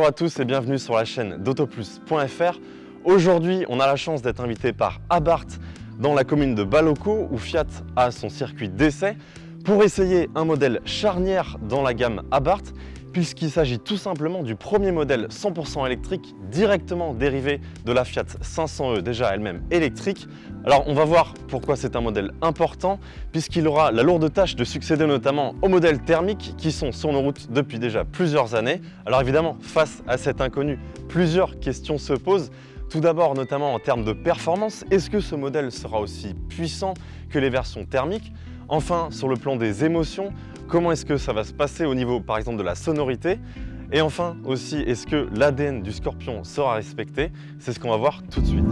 Bonjour à tous et bienvenue sur la chaîne d'autoplus.fr. Aujourd'hui, on a la chance d'être invité par Abarth dans la commune de Balocco où Fiat a son circuit d'essai pour essayer un modèle charnière dans la gamme Abarth puisqu'il s'agit tout simplement du premier modèle 100% électrique directement dérivé de la Fiat 500e, déjà elle-même électrique. Alors on va voir pourquoi c'est un modèle important puisqu'il aura la lourde tâche de succéder notamment aux modèles thermiques qui sont sur nos routes depuis déjà plusieurs années. Alors évidemment, face à cet inconnu, plusieurs questions se posent. Tout d'abord, notamment en termes de performance, est-ce que ce modèle sera aussi puissant que les versions thermiques? Enfin, sur le plan des émotions, comment est-ce que ça va se passer au niveau par exemple de la sonorité? Et enfin aussi, est-ce que l'ADN du Scorpion sera respecté? C'est ce qu'on va voir tout de suite.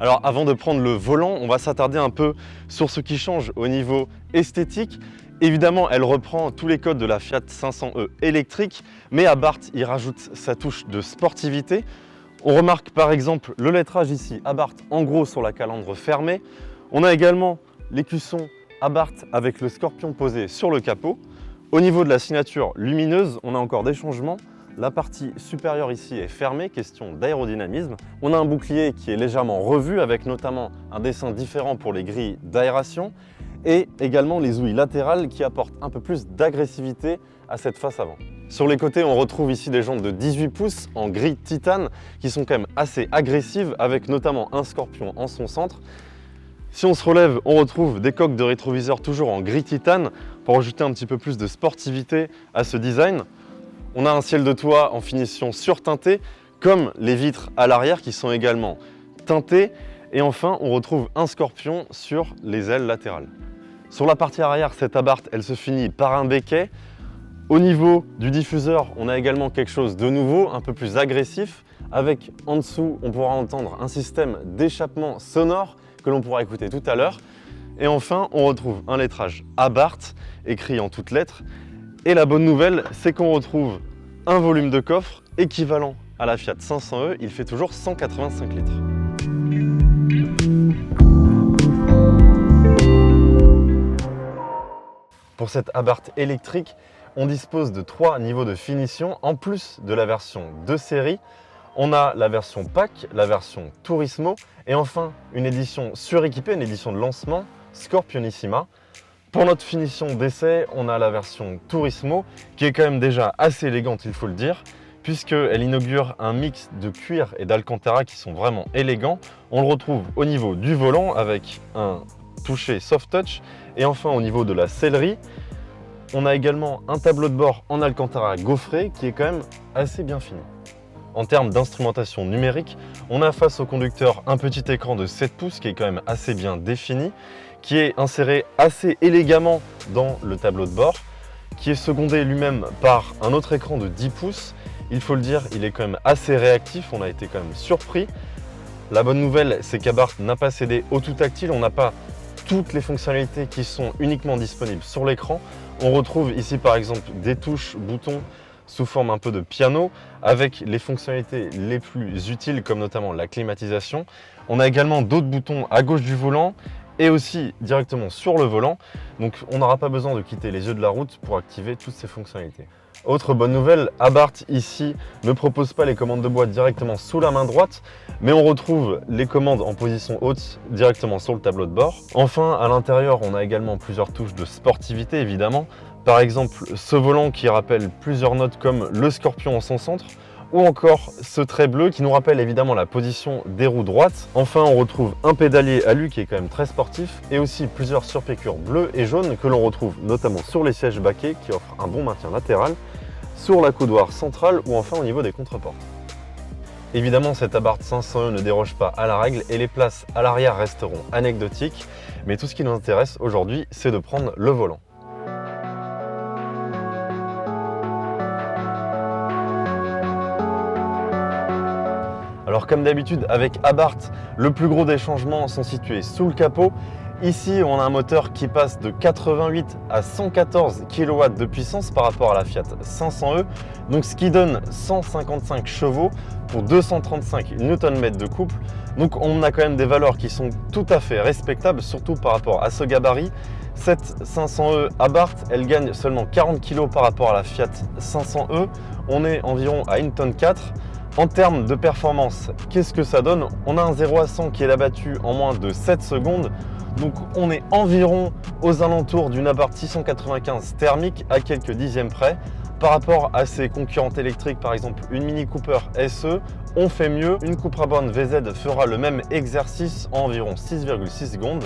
Alors avant de prendre le volant, on va s'attarder un peu sur ce qui change au niveau esthétique. Évidemment, elle reprend tous les codes de la Fiat 500e électrique, mais Abarth y rajoute sa touche de sportivité. On remarque par exemple le lettrage ici, Abarth en gros sur la calandre fermée. On a également l'écusson Abarth avec le Scorpion posé sur le capot. Au niveau de la signature lumineuse, on a encore des changements. La partie supérieure ici est fermée, question d'aérodynamisme. On a un bouclier qui est légèrement revu avec notamment un dessin différent pour les grilles d'aération et également les ouïes latérales qui apportent un peu plus d'agressivité à cette face avant. Sur les côtés, on retrouve ici des jantes de 18 pouces en grille titane qui sont quand même assez agressives avec notamment un Scorpion en son centre. Si on se relève, on retrouve des coques de rétroviseur toujours en grille titane pour ajouter un petit peu plus de sportivité à ce design. On a un ciel de toit en finition surteintée comme les vitres à l'arrière qui sont également teintées. Et enfin, on retrouve un Scorpion sur les ailes latérales. Sur la partie arrière, cette Abarth, elle se finit par un béquet. Au niveau du diffuseur, on a également quelque chose de nouveau, un peu plus agressif. Avec en dessous, on pourra entendre un système d'échappement sonore que l'on pourra écouter tout à l'heure. Et enfin, on retrouve un lettrage Abarth, écrit en toutes lettres. Et la bonne nouvelle, c'est qu'on retrouve un volume de coffre équivalent à la Fiat 500e. Il fait toujours 185 litres. Pour cette Abarth électrique, on dispose de 3 niveaux de finition en plus de la version de série. On a la version PAC, la version Turismo et enfin une édition suréquipée, une édition de lancement Scorpionissima. Pour notre finition d'essai, on a la version Turismo qui est quand même déjà assez élégante, il faut le dire, puisqu'elle inaugure un mix de cuir et d'alcantara qui sont vraiment élégants. On le retrouve au niveau du volant avec un toucher soft touch et enfin au niveau de la sellerie. On a également un tableau de bord en alcantara gaufré qui est quand même assez bien fini. En termes d'instrumentation numérique, on a face au conducteur un petit écran de 7 pouces qui est quand même assez bien défini, qui est inséré assez élégamment dans le tableau de bord, qui est secondé lui-même par un autre écran de 10 pouces. Il faut le dire, il est quand même assez réactif, on a été quand même surpris. La bonne nouvelle, c'est qu'Abarth n'a pas cédé au tout tactile, on n'a pas toutes les fonctionnalités qui sont uniquement disponibles sur l'écran. On retrouve ici par exemple des touches, boutons sous forme un peu de piano avec les fonctionnalités les plus utiles comme notamment la climatisation. On a également d'autres boutons à gauche du volant et aussi directement sur le volant. Donc on n'aura pas besoin de quitter les yeux de la route pour activer toutes ces fonctionnalités. Autre bonne nouvelle, Abarth ici ne propose pas les commandes de boîte directement sous la main droite, mais on retrouve les commandes en position haute directement sur le tableau de bord. Enfin, à l'intérieur, on a également plusieurs touches de sportivité évidemment. Par exemple, ce volant qui rappelle plusieurs notes comme le Scorpion en son centre, ou encore ce trait bleu qui nous rappelle évidemment la position des roues droites. Enfin, on retrouve un pédalier alu qui est quand même très sportif et aussi plusieurs surpiqûres bleues et jaunes que l'on retrouve notamment sur les sièges baquets qui offrent un bon maintien latéral, sur la coudoir centrale ou enfin au niveau des contreportes. Évidemment, cette Abarth 500e ne déroge pas à la règle et les places à l'arrière resteront anecdotiques, mais tout ce qui nous intéresse aujourd'hui, c'est de prendre le volant. Alors comme d'habitude avec Abarth, le plus gros des changements sont situés sous le capot. Ici, on a un moteur qui passe de 88 à 114 kW de puissance par rapport à la Fiat 500e, donc ce qui donne 155 chevaux pour 235 Nm de couple. Donc on a quand même des valeurs qui sont tout à fait respectables, surtout par rapport à ce gabarit. Cette 500e Abarth, elle gagne seulement 40 kg par rapport à la Fiat 500e. On est environ à 1,4 tonne. En termes de performance, qu'est-ce que ça donne? On a un 0 à 100 qui est abattu en moins de 7 secondes. Donc on est environ aux alentours d'une Abarth 695 thermique à quelques dixièmes près. Par rapport à ses concurrentes électriques, par exemple une Mini Cooper SE, on fait mieux. Une Cupra Born VZ fera le même exercice en environ 6,6 secondes.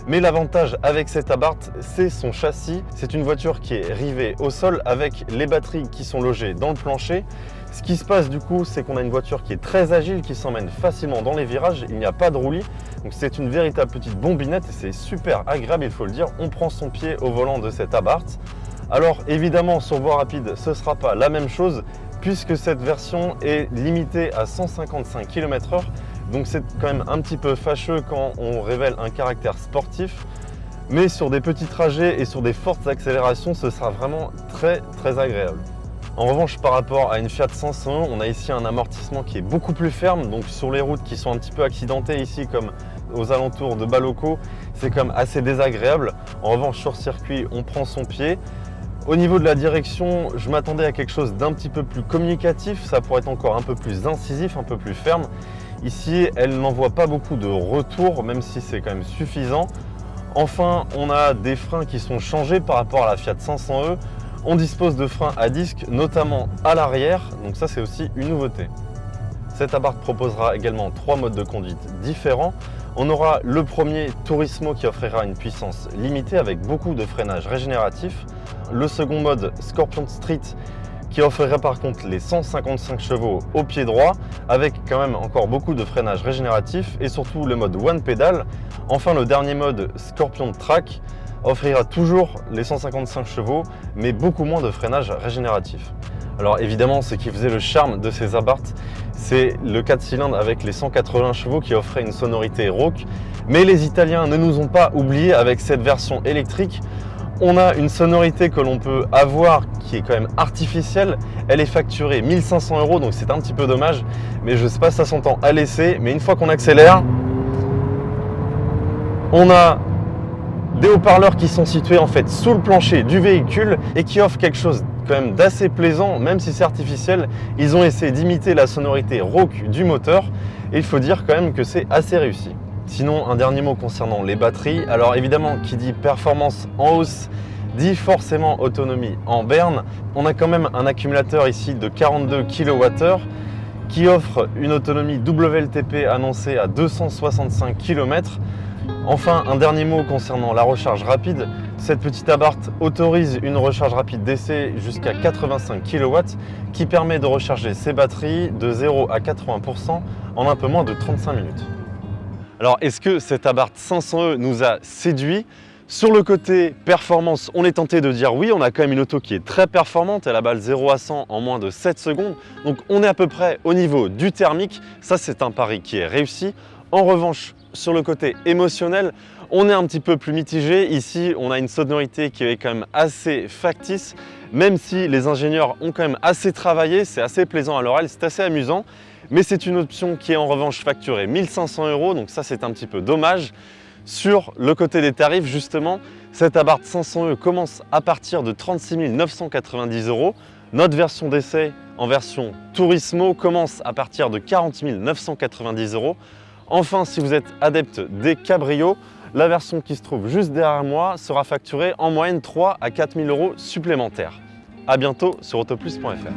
Mais l'avantage avec cette Abarth, c'est son châssis. C'est une voiture qui est rivée au sol avec les batteries qui sont logées dans le plancher. Ce qui se passe du coup, c'est qu'on a une voiture qui est très agile, qui s'emmène facilement dans les virages. Il n'y a pas de roulis, donc c'est une véritable petite bombinette et c'est super agréable, il faut le dire. On prend son pied au volant de cette Abarth. Alors évidemment, sur voie rapide, ce ne sera pas la même chose puisque cette version est limitée à 155 km/h. Donc c'est quand même un petit peu fâcheux quand on révèle un caractère sportif. Mais sur des petits trajets et sur des fortes accélérations, ce sera vraiment très agréable. En revanche, par rapport à une Fiat 500, on a ici un amortissement qui est beaucoup plus ferme. Donc sur les routes qui sont un petit peu accidentées ici, comme aux alentours de Balocco, c'est quand même assez désagréable. En revanche, sur circuit, on prend son pied. Au niveau de la direction, je m'attendais à quelque chose d'un petit peu plus communicatif. Ça pourrait être encore un peu plus incisif, un peu plus ferme. Ici, elle n'envoie pas beaucoup de retour, même si c'est quand même suffisant. Enfin, on a des freins qui sont changés par rapport à la Fiat 500e. On dispose de freins à disque, notamment à l'arrière, donc ça c'est aussi une nouveauté. Cette Abarth proposera également 3 modes de conduite différents. On aura le premier Turismo qui offrira une puissance limitée avec beaucoup de freinage régénératif. Le second mode Scorpion Street qui offrira par contre les 155 chevaux au pied droit avec quand même encore beaucoup de freinage régénératif et surtout le mode One Pedal. Enfin le dernier mode Scorpion Track offrira toujours les 155 chevaux mais beaucoup moins de freinage régénératif. Alors évidemment ce qui faisait le charme de ces Abarth, c'est le 4 cylindres avec les 180 chevaux qui offrait une sonorité rauque. Mais les Italiens ne nous ont pas oubliés avec cette version électrique. On a une sonorité que l'on peut avoir qui est quand même artificielle. Elle est facturée 1 500 €, donc c'est un petit peu dommage. Mais je ne sais pas si ça s'entend à l'essai, mais une fois qu'on accélère, on a des haut-parleurs qui sont situés en fait sous le plancher du véhicule et qui offrent quelque chose quand même d'assez plaisant, même si c'est artificiel. Ils ont essayé d'imiter la sonorité rauque du moteur et il faut dire quand même que c'est assez réussi. Sinon, un dernier mot concernant les batteries. Alors évidemment, qui dit performance en hausse, dit forcément autonomie en berne. On a quand même un accumulateur ici de 42 kWh qui offre une autonomie WLTP annoncée à 265 km. Enfin, un dernier mot concernant la recharge rapide. Cette petite Abarth autorise une recharge rapide d'essai jusqu'à 85 kW qui permet de recharger ses batteries de 0 à 80% en un peu moins de 35 minutes. Alors, est-ce que cette Abarth 500e nous a séduit? Sur le côté performance, on est tenté de dire oui, on a quand même une auto qui est très performante, elle abat le 0 à 100 en moins de 7 secondes. Donc on est à peu près au niveau du thermique, ça c'est un pari qui est réussi. En revanche, sur le côté émotionnel, on est un petit peu plus mitigé. Ici, on a une sonorité qui est quand même assez factice, même si les ingénieurs ont quand même assez travaillé, c'est assez plaisant à l'oreille, c'est assez amusant. Mais c'est une option qui est en revanche facturée 1 500 €, donc ça c'est un petit peu dommage. Sur le côté des tarifs, justement, cette Abarth 500e commence à partir de 36 990 €. Notre version d'essai en version Turismo commence à partir de 40 990 €. Enfin, si vous êtes adepte des cabrios, la version qui se trouve juste derrière moi sera facturée en moyenne 3 à 4 000 € supplémentaires. A bientôt sur autoplus.fr.